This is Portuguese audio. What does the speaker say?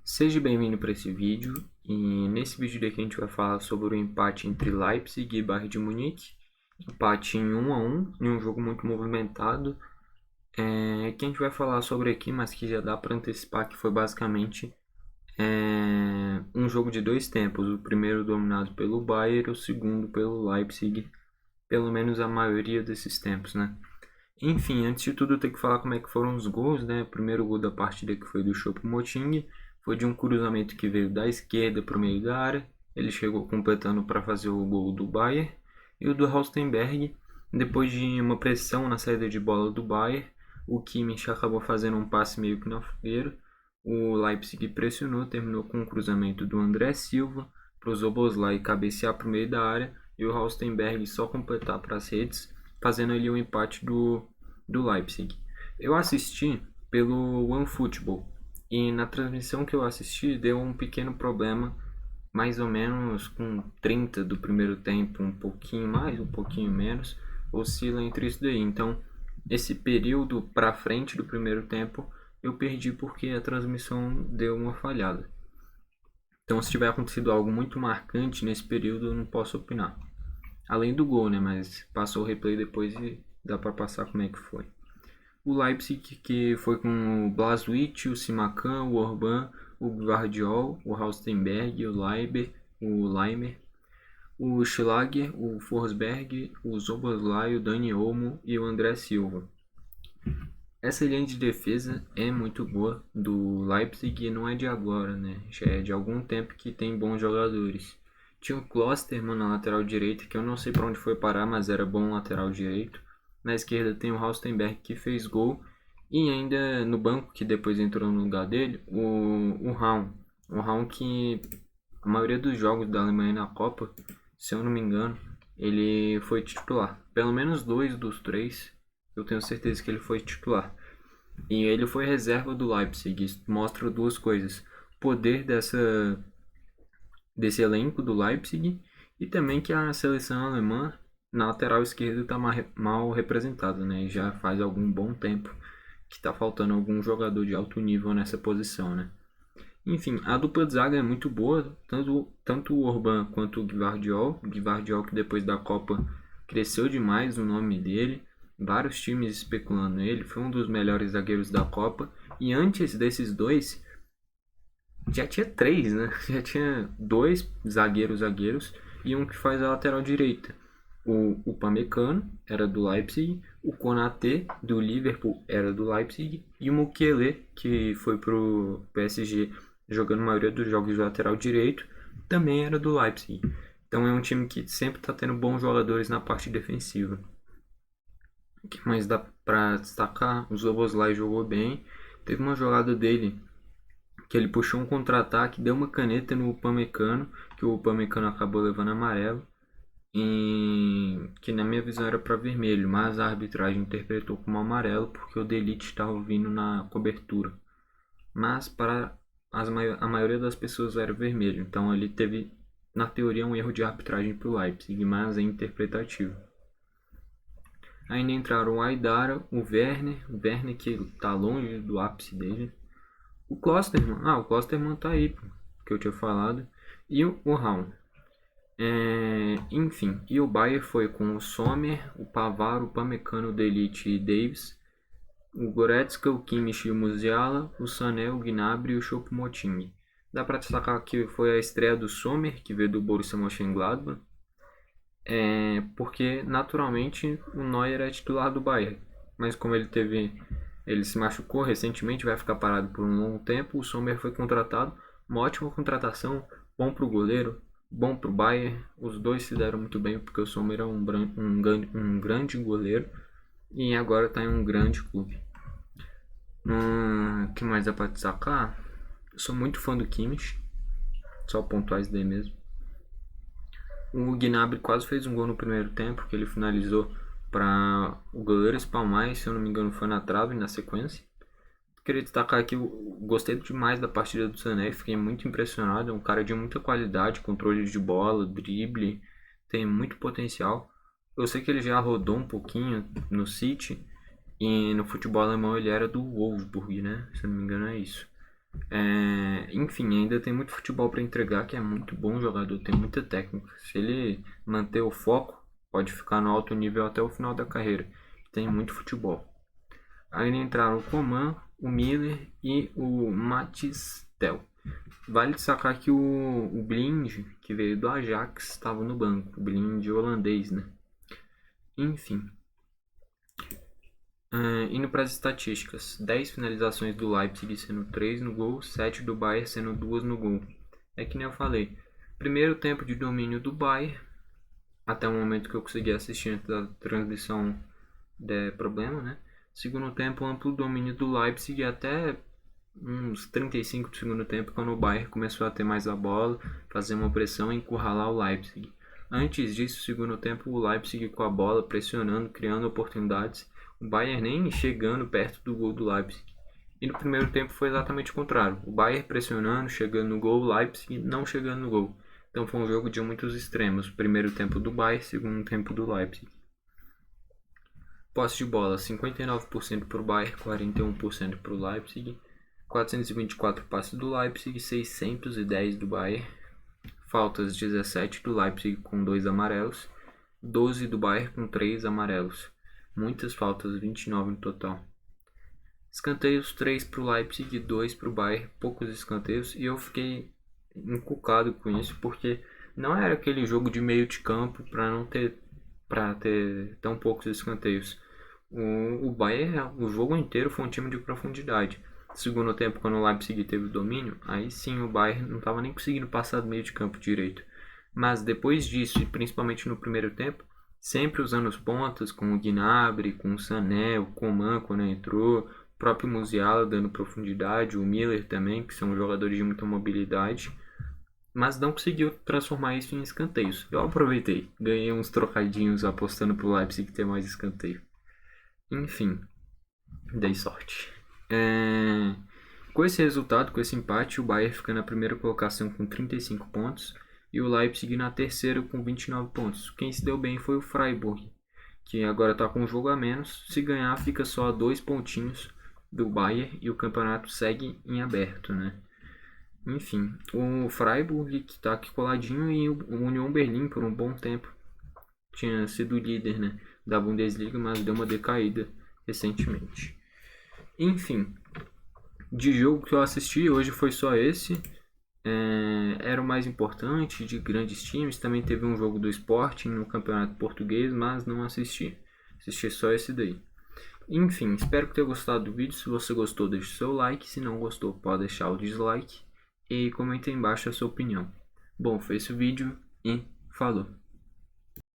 Seja bem-vindo para esse vídeo e nesse vídeo daqui a gente vai falar sobre o empate entre Leipzig e Bayern de Munique, empate em 1-1 em um jogo muito movimentado, que a gente vai falar sobre aqui, mas que já dá para antecipar que foi basicamente um jogo de dois tempos, o primeiro dominado pelo Bayern, o segundo pelo Leipzig, pelo menos a maioria desses tempos, né? Enfim, antes de tudo eu tenho que falar como é que foram os gols, né? O primeiro gol da partida que foi do Choupo-Moting foi de um cruzamento que veio da esquerda para o meio da área. Ele chegou completando para fazer o gol do Bayern. E o do Halstenberg, depois de uma pressão na saída de bola do Bayern, o Kimmich acabou fazendo um passe meio que na fogueira. O Leipzig pressionou, terminou com um cruzamento do André Silva para o Szoboszlai cabecear para o meio da área e o Halstenberg só completar para as redes, fazendo ali o empate do Leipzig. Eu assisti pelo OneFootball e na transmissão que eu assisti deu um pequeno problema, mais ou menos com 30 do primeiro tempo, um pouquinho mais, um pouquinho menos, oscila entre isso daí. Então, esse período para frente do primeiro tempo eu perdi porque a transmissão deu uma falhada. Então, se tiver acontecido algo muito marcante nesse período, eu não posso opinar. Além do gol, né? Mas passou o replay depois e dá para passar como é que foi. O Leipzig, que foi com o Blaswich, o Simakan, o Orban, o Gvardiol, o Halstenberg, o Leimer, o Schlager, o Forsberg, o Szoboszlai, o Dani Olmo e o André Silva. Essa linha de defesa é muito boa do Leipzig e não é de agora, né? Já é de algum tempo que tem bons jogadores. Tinha o Klosterman na lateral direita, que eu não sei para onde foi parar, mas era bom lateral direito. Na esquerda tem o Halstenberg, que fez gol. E ainda no banco, que depois entrou no lugar dele, o Raum. O Raum que a maioria dos jogos da Alemanha na Copa, se eu não me engano, ele foi titular. Pelo menos dois dos três, eu tenho certeza que ele foi titular. E ele foi reserva do Leipzig. Isso mostra duas coisas: o poder desse elenco do Leipzig e também que a seleção alemã na lateral esquerda está mal representada, né? Já faz algum bom tempo que está faltando algum jogador de alto nível nessa posição, né? Enfim, a dupla de zaga é muito boa, tanto o Orban quanto o Gvardiol. O Gvardiol que depois da Copa cresceu demais o nome dele, vários times especulando ele, foi um dos melhores zagueiros da Copa. E antes desses dois, já tinha três, né? Já tinha dois zagueiros e um que faz a lateral direita. O Upamecano era do Leipzig, o Konaté do Liverpool era do Leipzig e o Mukiele, que foi pro PSG jogando a maioria dos jogos de lateral direito, também era do Leipzig. Então é um time que sempre está tendo bons jogadores na parte defensiva. O que mais dá para destacar? O Szoboszlai jogou bem. Teve uma jogada dele que ele puxou um contra-ataque, deu uma caneta no Upamecano, que o Upamecano acabou levando amarelo, que na minha visão era para vermelho, mas a arbitragem interpretou como amarelo porque o De Ligt estava vindo na cobertura. Mas para a maioria das pessoas era vermelho, então ele teve, na teoria, um erro de arbitragem para o Leipzig, mas é interpretativo. Ainda entraram o Aidara, o Werner que está longe do ápice dele, o Klosterman tá aí, pô, que eu tinha falado. E o Raum. Enfim, e o Bayern foi com o Sommer, o Pavard, o Pamecano, o Delite e Davis, o Goretzka, o Kimmich e o Musiala, o Sané, o Gnabry e o Choupo-Moting. Dá pra destacar que foi a estreia do Sommer, que veio do Borussia Mönchengladbach, porque naturalmente o Neuer é titular do Bayern, mas como ele se machucou recentemente, vai ficar parado por um longo tempo. O Sommer foi contratado, uma ótima contratação, bom para o goleiro, bom para o Bayern. Os dois se deram muito bem porque o Sommer é um grande goleiro e agora está em um grande clube. O que mais dá para destacar? Eu sou muito fã do Kimmich, só pontuais daí mesmo. O Gnabry quase fez um gol no primeiro tempo, que ele finalizou para o goleiro espalmar, se eu não me engano foi na trave na sequência. Queria destacar que eu gostei demais da partida do Sané, fiquei muito impressionado, é um cara de muita qualidade, controle de bola, drible, tem muito potencial. Eu sei que ele já rodou um pouquinho no City e no futebol alemão ele era do Wolfsburg, né? Se eu não me engano é isso. Enfim, ainda tem muito futebol para entregar, que é muito bom jogador, tem muita técnica. Se ele manter o foco, pode ficar no alto nível até o final da carreira. Tem muito futebol. Aí entraram o Coman, o Miller e o Matistel. Vale destacar que o Blind, que veio do Ajax, estava no banco. O Blind holandês, né? Enfim. Indo para as estatísticas. 10 finalizações do Leipzig sendo 3 no gol, 7 do Bayern sendo 2 no gol. É que nem eu falei. Primeiro tempo de domínio do Bayern, até o momento que eu consegui assistir antes da transmissão der problema, né? Segundo tempo, amplo domínio do Leipzig até uns 35 do segundo tempo, quando o Bayern começou a ter mais a bola, fazer uma pressão e encurralar o Leipzig. Antes disso, segundo tempo, o Leipzig com a bola, pressionando, criando oportunidades, o Bayern nem chegando perto do gol do Leipzig. E no primeiro tempo foi exatamente o contrário, o Bayern pressionando, chegando no gol, o Leipzig não chegando no gol. Então foi um jogo de muitos extremos, primeiro tempo do Bayern, segundo tempo do Leipzig. Posse de bola, 59% para o Bayern, 41% para o Leipzig. 424 passes do Leipzig, 610 do Bayern. Faltas 17 do Leipzig com 2 amarelos, 12 do Bayern com 3 amarelos. Muitas faltas, 29 no total. Escanteios, 3 para o Leipzig e 2 para o Bayern, poucos escanteios. E eu fiquei encucado com isso, porque não era aquele jogo de meio de campo para ter tão poucos escanteios. O Bayern, o jogo inteiro foi um time de profundidade. Segundo tempo, quando o Leipzig teve o domínio, aí sim o Bayern não estava nem conseguindo passar do meio de campo direito. Mas depois disso, e principalmente no primeiro tempo, sempre usando os pontas, com o Gnabry, com o Sané, o Coman quando entrou, o próprio Musiala dando profundidade, o Miller também, que são jogadores de muita mobilidade, mas não conseguiu transformar isso em escanteios. Eu aproveitei, ganhei uns trocadinhos apostando pro Leipzig ter mais escanteio. Enfim, dei sorte. Com esse resultado, com esse empate, o Bayern fica na primeira colocação com 35 pontos e o Leipzig na terceira com 29 pontos. Quem se deu bem foi o Freiburg, que agora está com um jogo a menos. Se ganhar, fica só a 2 pontinhos do Bayern e o campeonato segue em aberto, né? Enfim, o Freiburg que está aqui coladinho e o Union Berlim por um bom tempo tinha sido líder, né, da Bundesliga, mas deu uma decaída recentemente. Enfim, de jogo que eu assisti hoje foi só esse. Era o mais importante de grandes times. Também teve um jogo do Sporting no Campeonato Português, mas não assisti. Assisti só esse daí. Enfim, espero que tenha gostado do vídeo. Se você gostou, deixe seu like. Se não gostou, pode deixar o dislike. E comente aí embaixo a sua opinião. Bom, foi esse o vídeo e falou!